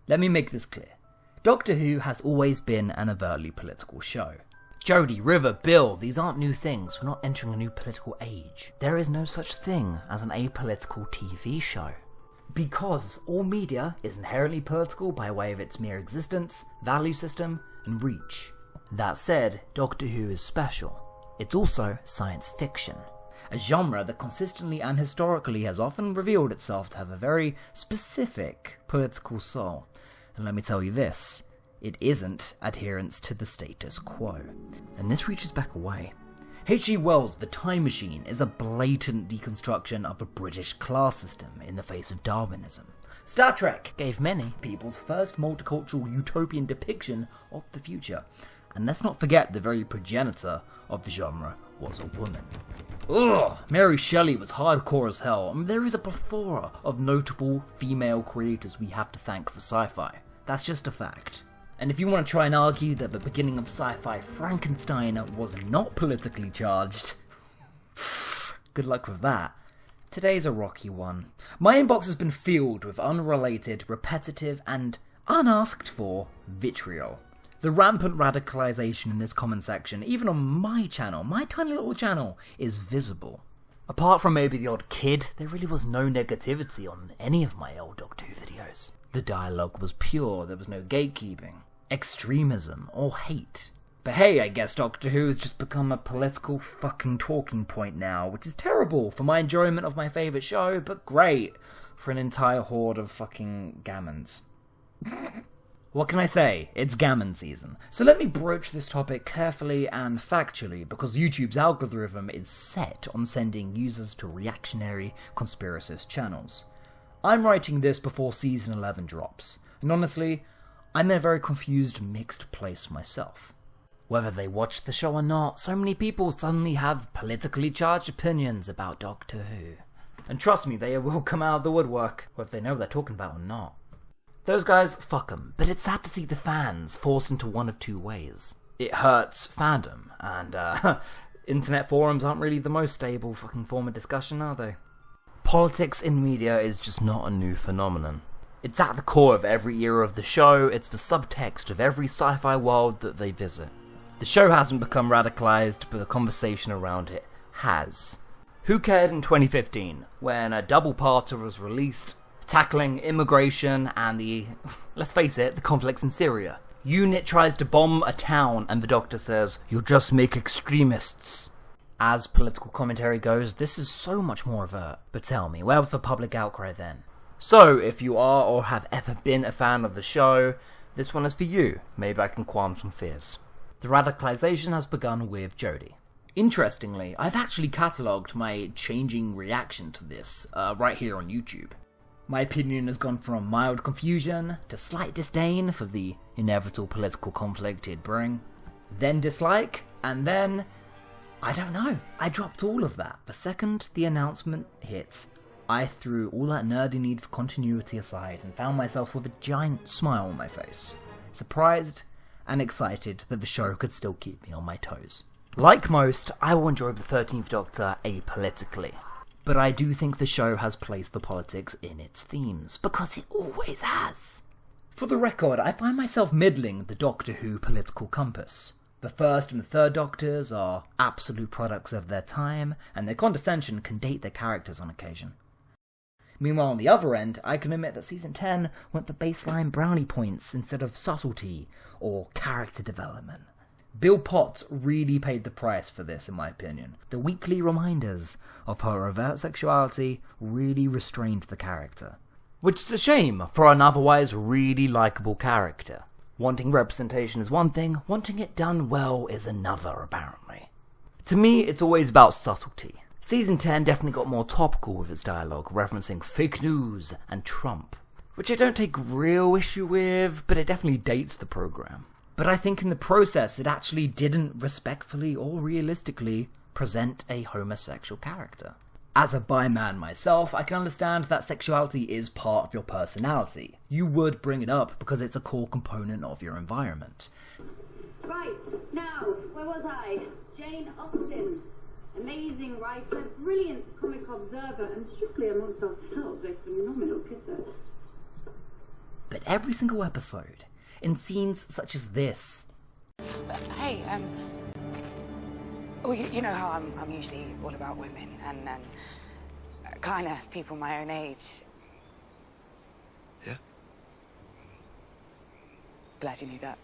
Let me make this clear. Doctor Who has always been an overtly political show. Jodie, River, Bill, these aren't new things. We're not entering a new political age. There is no such thing as an apolitical TV show. Because all media is inherently political by way of its mere existence, value system, and reach. That said, Doctor Who is special. It's also science fiction. A genre that consistently and historically has often revealed itself to have a very specific political soul. And let me tell you this, it isn't adherence to the status quo. And this reaches back away. H.G. Wells' The Time Machine is a blatant deconstruction of the British class system in the face of Darwinism. Star Trek gave many people's first multicultural utopian depiction of the future. And let's not forget the very progenitor of the genre was a woman. Ugh, Mary Shelley was hardcore as hell. I mean, there is a plethora of notable female creators we have to thank for sci-fi. That's just a fact. And if you want to try and argue that the beginning of sci-fi Frankenstein was not politically charged, good luck with that. Today's a rocky one. My inbox has been filled with unrelated, repetitive, and unasked for vitriol. The rampant radicalization in this comment section, even on my channel, my tiny little channel, is visible. Apart from maybe the odd kid, there really was no negativity on any of my old Doctor Who videos. The dialogue was pure, there was no gatekeeping, extremism, or hate. But hey, I guess Doctor Who has just become a political fucking talking point now, which is terrible for my enjoyment of my favourite show, but great for an entire horde of fucking gammons. What can I say? It's gammon season. So let me broach this topic carefully and factually, because YouTube's algorithm is set on sending users to reactionary, conspiracist channels. I'm writing this before season 11 drops, and honestly, I'm in a very confused, mixed place myself. Whether they watch the show or not, so many people suddenly have politically charged opinions about Doctor Who. And trust me, they will come out of the woodwork, whether they know what they're talking about or not. Those guys, fuck them, but it's sad to see the fans forced into one of two ways. It hurts fandom, and internet forums aren't really the most stable fucking form of discussion, are they? Politics in media is just not a new phenomenon. It's at the core of every era of the show, it's the subtext of every sci-fi world that they visit. The show hasn't become radicalized, but the conversation around it has. Who cared in 2015, when a double-parter was released, tackling immigration and the, let's face it, the conflicts in Syria? UNIT tries to bomb a town and the Doctor says, "You'll just make extremists." As political commentary goes, this is so much more overt. But tell me, where was the public outcry then? So, if you are or have ever been a fan of the show, this one is for you. Maybe I can calm some fears. The radicalization has begun with Jodie. Interestingly, I've actually catalogued my changing reaction to this right here on YouTube. My opinion has gone from mild confusion to slight disdain for the inevitable political conflict it'd bring, then dislike, and then, I don't know, I dropped all of that. The second the announcement hit, I threw all that nerdy need for continuity aside and found myself with a giant smile on my face, surprised and excited that the show could still keep me on my toes. Like most, I will enjoy the 13th Doctor apolitically. But I do think the show has place for politics in its themes, because it always has. For the record, I find myself middling the Doctor Who political compass. The first and the third Doctors are absolute products of their time, and their condescension can date their characters on occasion. Meanwhile, on the other end, I can admit that Season 10 went for baseline brownie points instead of subtlety or character development. Bill Potts really paid the price for this, in my opinion. The weekly reminders of her overt sexuality really restrained the character. Which is a shame for an otherwise really likeable character. Wanting representation is one thing, wanting it done well is another, apparently. To me, it's always about subtlety. Season 10 definitely got more topical with its dialogue, referencing fake news and Trump. Which I don't take real issue with, but it definitely dates the program. But I think in the process it actually didn't respectfully or realistically present a homosexual character. As a bi man myself, I can understand that sexuality is part of your personality. You would bring it up because it's a core component of your environment. Right, now, where was I? Jane Austen. Amazing writer, brilliant comic observer, and strictly amongst ourselves, a phenomenal kisser. But at every single episode, in scenes such as this. But hey, well, you know how I'm usually all about women and kind of people my own age. Yeah? Glad you knew that.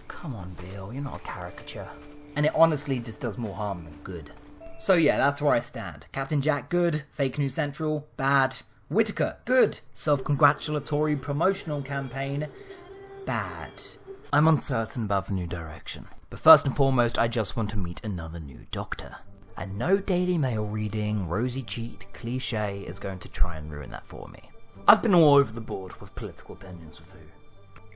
Come on, Bill, you're not a caricature. And it honestly just does more harm than good. So yeah, that's where I stand. Captain Jack, good. Fake News Central, bad. Whittaker, good. Self-congratulatory promotional campaign, bad. I'm uncertain about the new direction. But first and foremost, I just want to meet another new Doctor. And no Daily Mail reading, rosy cheeked cliche is going to try and ruin that for me. I've been all over the board with political opinions with who.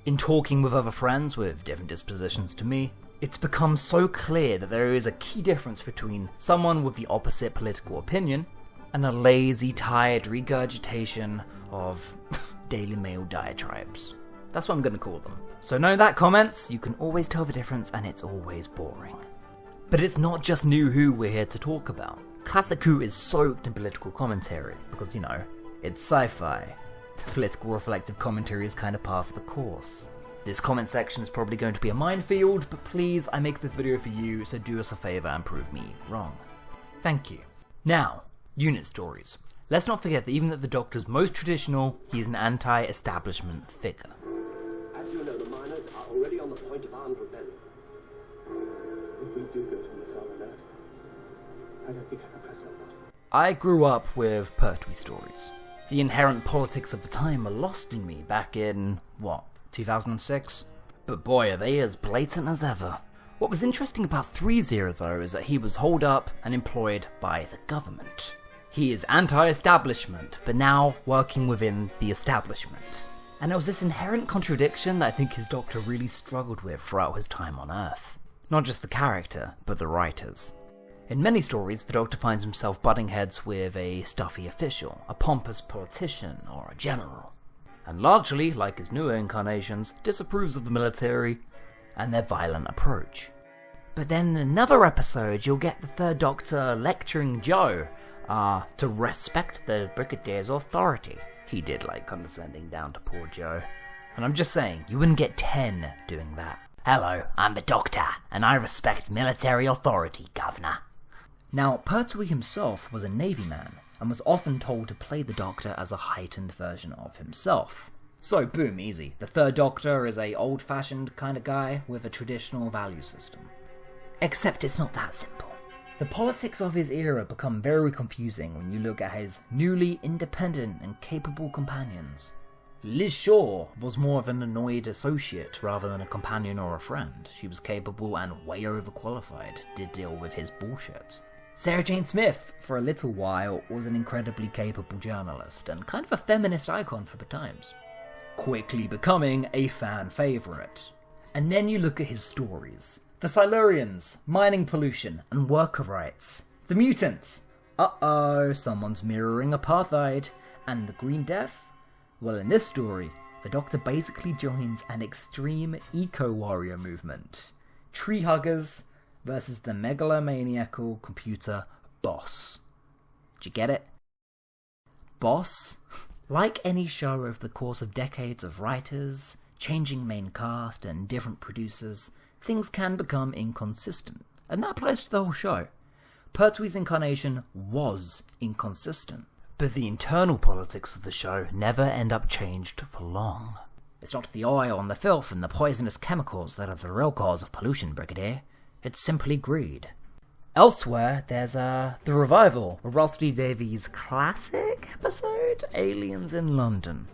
In talking with other friends with different dispositions to me, it's become so clear that there is a key difference between someone with the opposite political opinion and a lazy, tired regurgitation of Daily Mail diatribes. That's what I'm going to call them. So know that, comments, you can always tell the difference and it's always boring. But it's not just New Who we're here to talk about. Classic Who is soaked in political commentary because, you know, it's sci-fi. Political reflective commentary is kind of par for the course. This comment section is probably going to be a minefield, but please, I make this video for you, so do us a favour and prove me wrong. Thank you. Now, unit stories. Let's not forget that even at the Doctor's most traditional, he is an anti-establishment figure. As you know, the miners are already on the point of armed rebellion. If we do go to Miss Alert, I don't think I can press that button. I grew up with Pertwee stories. The inherent politics of the time were lost in me back in, 2006? But boy, are they as blatant as ever. What was interesting about 3-0 though is that he was holed up and employed by the government. He is anti-establishment, but now working within the establishment. And there was this inherent contradiction that I think his Doctor really struggled with throughout his time on Earth. Not just the character, but the writers. In many stories, the Doctor finds himself butting heads with a stuffy official, a pompous politician, or a general. And largely, like his newer incarnations, disapproves of the military and their violent approach. But then in another episode, you'll get the Third Doctor lecturing Joe to respect the Brigadier's authority. He did like condescending down to poor Joe. And I'm just saying, you wouldn't get 10 doing that. Hello, I'm the Doctor, and I respect military authority, Governor. Now, Pertwee himself was a Navy man, and was often told to play the Doctor as a heightened version of himself. So boom, easy. The Third Doctor is a old-fashioned kind of guy with a traditional value system. Except it's not that simple. The politics of his era become very confusing when you look at his newly independent and capable companions. Liz Shaw was more of an annoyed associate rather than a companion or a friend. She was capable and way overqualified to deal with his bullshit. Sarah Jane Smith, for a little while, was an incredibly capable journalist and kind of a feminist icon for the times, quickly becoming a fan favourite. And then you look at his stories. The Silurians, mining pollution and worker rights. The mutants, uh-oh, someone's mirroring apartheid. And the Green Death? Well, in this story, the Doctor basically joins an extreme eco-warrior movement. Tree huggers versus the megalomaniacal computer Boss. Did you get it? Boss? Like any show over the course of decades of writers, changing main cast and different producers, things can become inconsistent. And that applies to the whole show. Pertwee's incarnation was inconsistent. But the internal politics of the show never end up changed for long. It's not the oil and the filth and the poisonous chemicals that are the real cause of pollution, Brigadier. It's simply greed. Elsewhere, there's the revival of Rusty Davies' classic episode, Aliens in London.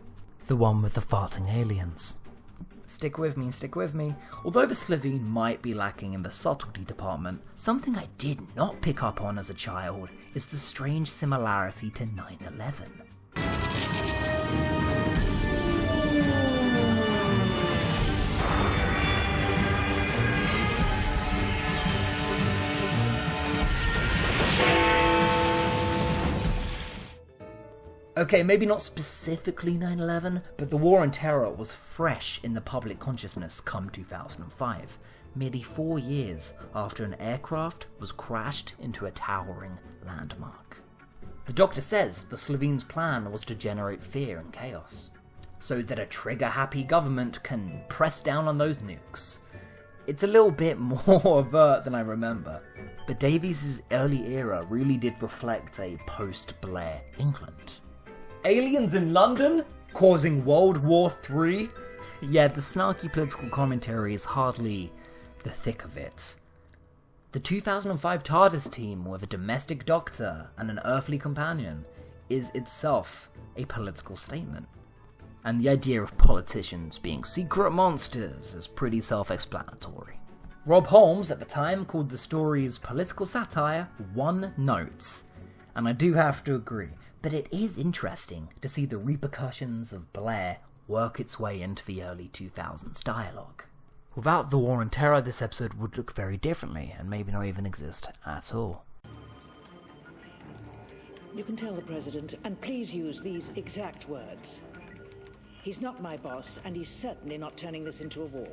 The one with the farting aliens. Stick with me, stick with me. Although the Slovene might be lacking in the subtlety department, something I did not pick up on as a child is the strange similarity to 9/11. Okay, maybe not specifically 9/11, but the War on Terror was fresh in the public consciousness come 2005, merely 4 years after an aircraft was crashed into a towering landmark. The Doctor says the Slovenes' plan was to generate fear and chaos. so that a trigger-happy government can press down on those nukes. It's a little bit more overt than I remember, but Davies' early era really did reflect a post-Blair England. Aliens in London? Causing World War III? Yeah, the snarky political commentary is hardly the thick of it. The 2005 TARDIS team with a domestic doctor and an earthly companion is itself a political statement. And the idea of politicians being secret monsters is pretty self-explanatory. Rob Holmes at the time called the story's political satire one note, and I do have to agree, but it is interesting to see the repercussions of Blair work its way into the early 2000s dialogue. Without the War on Terror, this episode would look very differently, and maybe not even exist at all. You can tell the President, and please use these exact words. He's not my boss, and he's certainly not turning this into a war.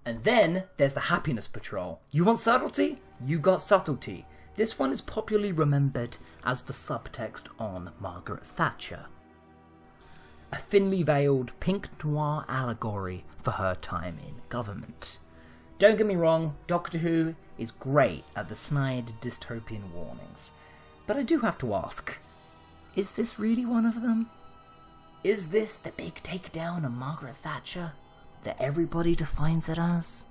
And then there's the Happiness Patrol. You want subtlety? You got subtlety. This one is popularly remembered as the subtext on Margaret Thatcher. A thinly veiled pink noir allegory for her time in government. Don't get me wrong, Doctor Who is great at the snide dystopian warnings. But I do have to ask, is this really one of them? Is this the big takedown of Margaret Thatcher that everybody defines it as?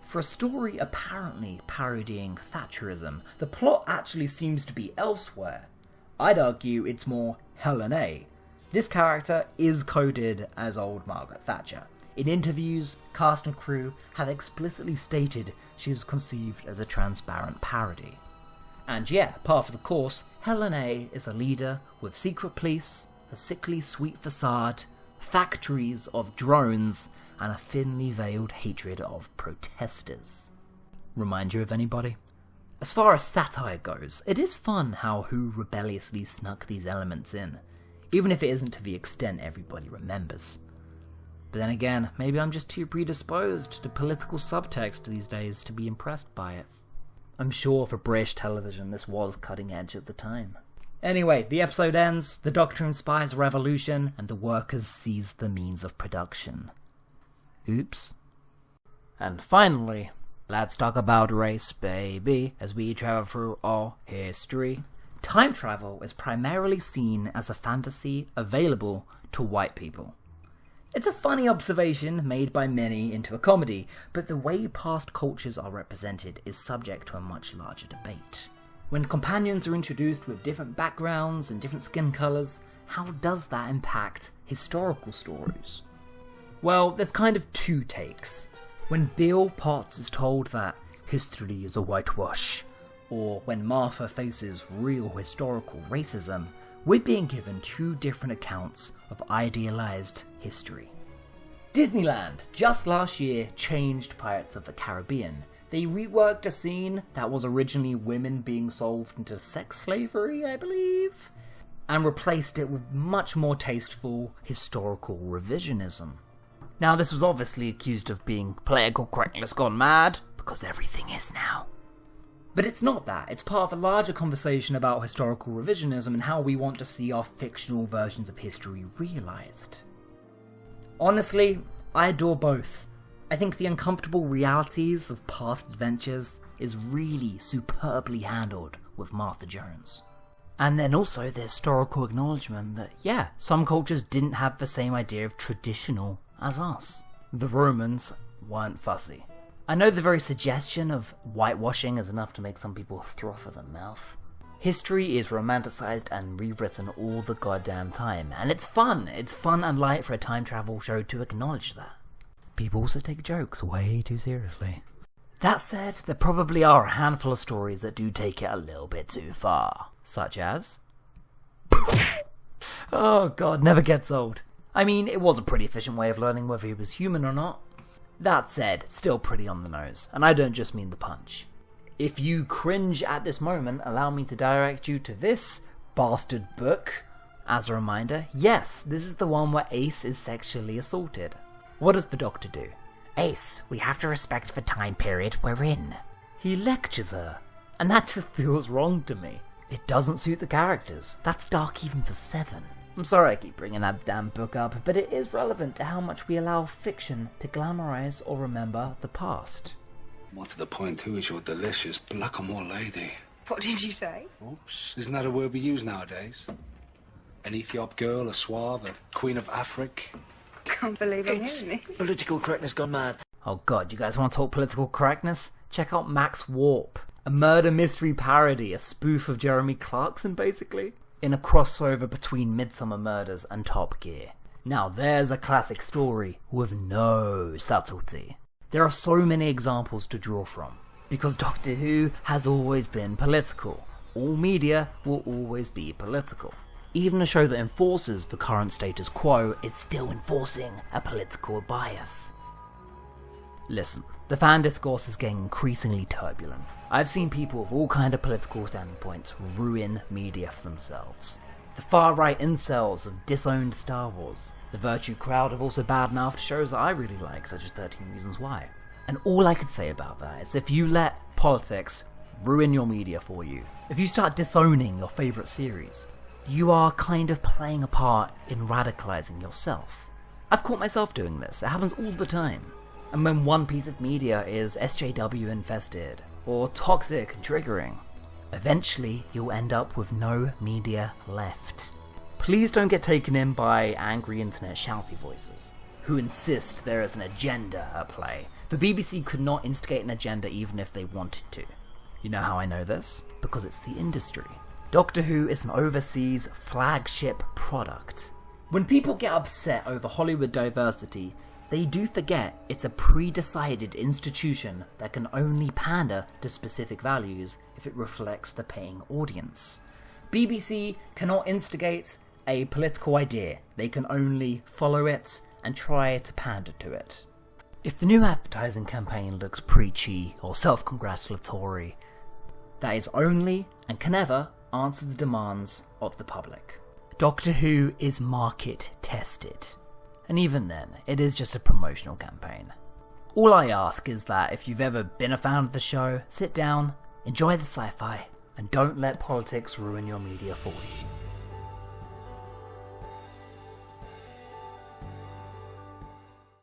For a story apparently parodying Thatcherism, the plot actually seems to be elsewhere. I'd argue it's more Helen A. This character is coded as old Margaret Thatcher. In interviews, cast and crew have explicitly stated she was conceived as a transparent parody. And yeah, par for the course, Helen A is a leader with secret police, a sickly sweet facade, factories of drones, and a thinly veiled hatred of protesters. Remind you of anybody? As far as satire goes, it is fun how Who rebelliously snuck these elements in, even if it isn't to the extent everybody remembers. But then again, maybe I'm just too predisposed to political subtext these days to be impressed by it. I'm sure for British television this was cutting edge at the time. Anyway, the episode ends, the Doctor inspires a revolution, and the workers seize the means of production. Oops. And finally, let's talk about race, baby, as we travel through all history. Time travel is primarily seen as a fantasy available to white people. It's a funny observation made by many into a comedy, but the way past cultures are represented is subject to a much larger debate. When companions are introduced with different backgrounds and different skin colours, how does that impact historical stories? Well, there's kind of two takes. When Bill Potts is told that history is a whitewash, or when Martha faces real historical racism, we're being given two different accounts of idealised history. Disneyland, just last year, changed Pirates of the Caribbean. They reworked a scene that was originally women being sold into sex slavery, I believe, and replaced it with much more tasteful historical revisionism. Now, this was obviously accused of being political correctness gone mad, because everything is now. But it's not that. It's part of a larger conversation about historical revisionism and how we want to see our fictional versions of history realised. Honestly, I adore both. I think the uncomfortable realities of past adventures is really superbly handled with Martha Jones. And then also the historical acknowledgement that, yeah, some cultures didn't have the same idea of traditional as us. The Romans weren't fussy. I know the very suggestion of whitewashing is enough to make some people froth at the mouth. History is romanticized and rewritten all the goddamn time, and it's fun. It's fun and light for a time travel show to acknowledge that. People also take jokes way too seriously. That said, there probably are a handful of stories that do take it a little bit too far. Such as... oh god, never gets old. I mean, it was a pretty efficient way of learning whether he was human or not. That said, still pretty on the nose, and I don't just mean the punch. If you cringe at this moment, allow me to direct you to this bastard book. As a reminder, yes, this is the one where Ace is sexually assaulted. What does the Doctor do? Ace, we have to respect the time period we're in. He lectures her, and that just feels wrong to me. It doesn't suit the characters. That's dark even for 7. I'm sorry I keep bringing that damn book up, but it is relevant to how much we allow fiction to glamorize or remember the past. More to the point, who is your delicious blackamoor lady? What did you say? Oops, isn't that a word we use nowadays? An Ethiop girl, a Suave, a Queen of Africa. Can't believe I'm hearing this. Political correctness gone mad. Oh god, you guys want to talk political correctness? Check out Max Warp, a murder mystery parody, a spoof of Jeremy Clarkson basically, in a crossover between Midsummer Murders and Top Gear. Now there's a classic story with no subtlety. There are so many examples to draw from, because Doctor Who has always been political. All media will always be political. Even a show that enforces the current status quo is still enforcing a political bias. Listen, the fan discourse is getting increasingly turbulent. I've seen people with all kind of political standing points ruin media for themselves. The far-right incels have disowned Star Wars. The virtue crowd have also badmouthed shows that I really like, such as 13 Reasons Why. And all I can say about that is if you let politics ruin your media for you, if you start disowning your favourite series, you are kind of playing a part in radicalising yourself. I've caught myself doing this, it happens all the time. And when one piece of media is SJW infested, or toxic and triggering, eventually you'll end up with no media left. Please don't get taken in by angry internet shouty voices, who insist there is an agenda at play. The BBC could not instigate an agenda even if they wanted to. You know how I know this? Because it's the industry. Doctor Who is an overseas flagship product. When people get upset over Hollywood diversity, they do forget it's a pre-decided institution that can only pander to specific values if it reflects the paying audience. BBC cannot instigate a political idea, they can only follow it and try to pander to it. If the new advertising campaign looks preachy or self-congratulatory, that is only and can never answer the demands of the public. Doctor Who is market tested. And even then, it is just a promotional campaign. All I ask is that if you've ever been a fan of the show, sit down, enjoy the sci-fi, and don't let politics ruin your media for you.